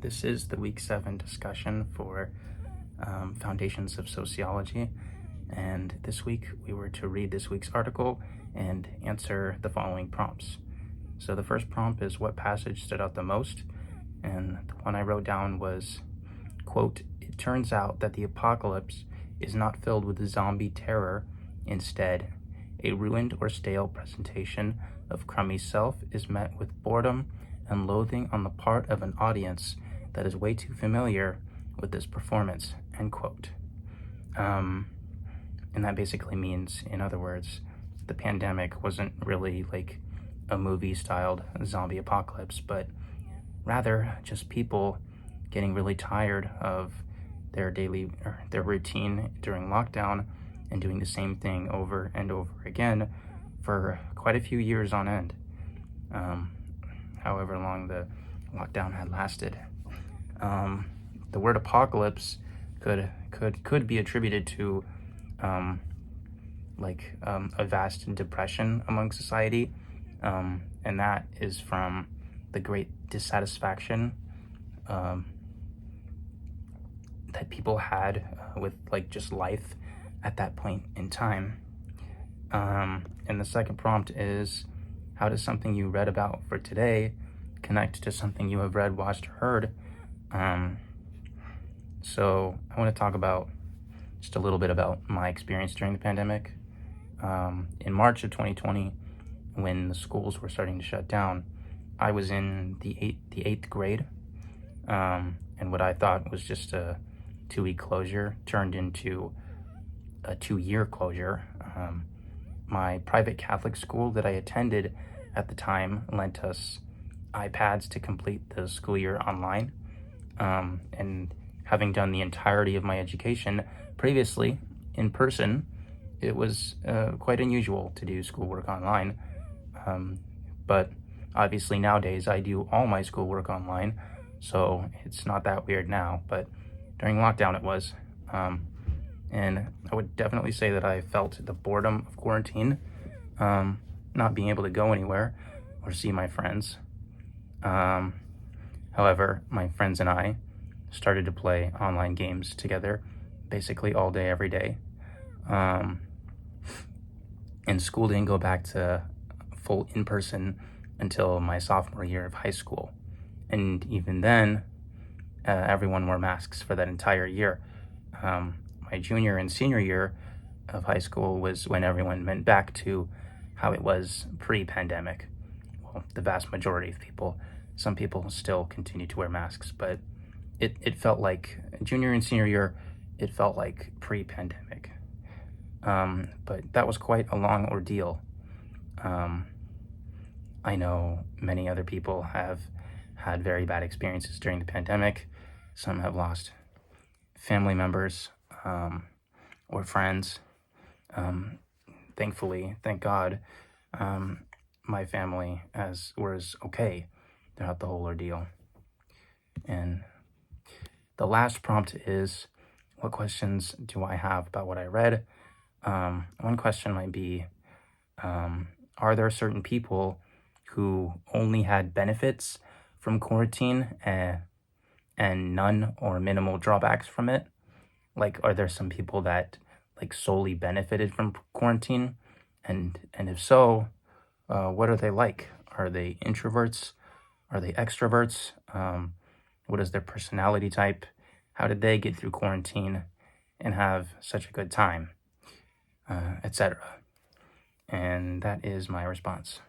This is the week 7 discussion for Foundations of Sociology, and this week we were to read this week's article and answer the following prompts. So the first prompt is, what passage stood out the most? And the one I wrote down was, quote, "It turns out that the apocalypse is not filled with zombie terror. Instead, a ruined or stale presentation of crummy self is met with boredom and loathing on the part of an audience that is way too familiar with this performance," end quote. And that basically means, in other words, the pandemic wasn't really like a movie-styled zombie apocalypse, but rather just people getting really tired of their routine during lockdown and doing the same thing over and over again for quite a few years on end, however long the lockdown had lasted. The word apocalypse could be attributed to a vast depression among society, and that is from the great dissatisfaction that people had with just life at that point in time. And the second prompt is, how does something you read about for today connect to something you have read, watched, or heard? So I want to talk about just a little bit about my experience during the pandemic. In March of 2020, when the schools were starting to shut down, I was in the eighth grade, and what I thought was just a 2-week closure turned into a 2-year closure. My private Catholic school that I attended at the time lent us iPads to complete the school year online, and having done the entirety of my education previously in person, it was quite unusual to do schoolwork online. But obviously nowadays I do all my schoolwork online, so it's not that weird now, but during lockdown it was. And I would definitely say that I felt the boredom of quarantine, not being able to go anywhere or see my friends. However, my friends and I started to play online games together basically all day, every day. And school didn't go back to full in-person until my sophomore year of high school. And even then, everyone wore masks for that entire year. My junior and senior year of high school was when everyone went back to how it was pre-pandemic. Well, the vast majority of people. Some people still continue to wear masks, but it felt like junior and senior year, it felt like pre-pandemic. But that was quite a long ordeal. I know many other people have had very bad experiences during the pandemic. Some have lost family members, or friends. Thankfully, thank God, my family was okay throughout the whole ordeal. And the last prompt is, what questions do I have about what I read? One question might be, are there certain people who only had benefits from quarantine and none or minimal drawbacks from it? Are there some people that solely benefited from quarantine? And if so, what are they like? Are they introverts? Are they extroverts? What is their personality type? How did they get through quarantine and have such a good time, etc.? And that is my response.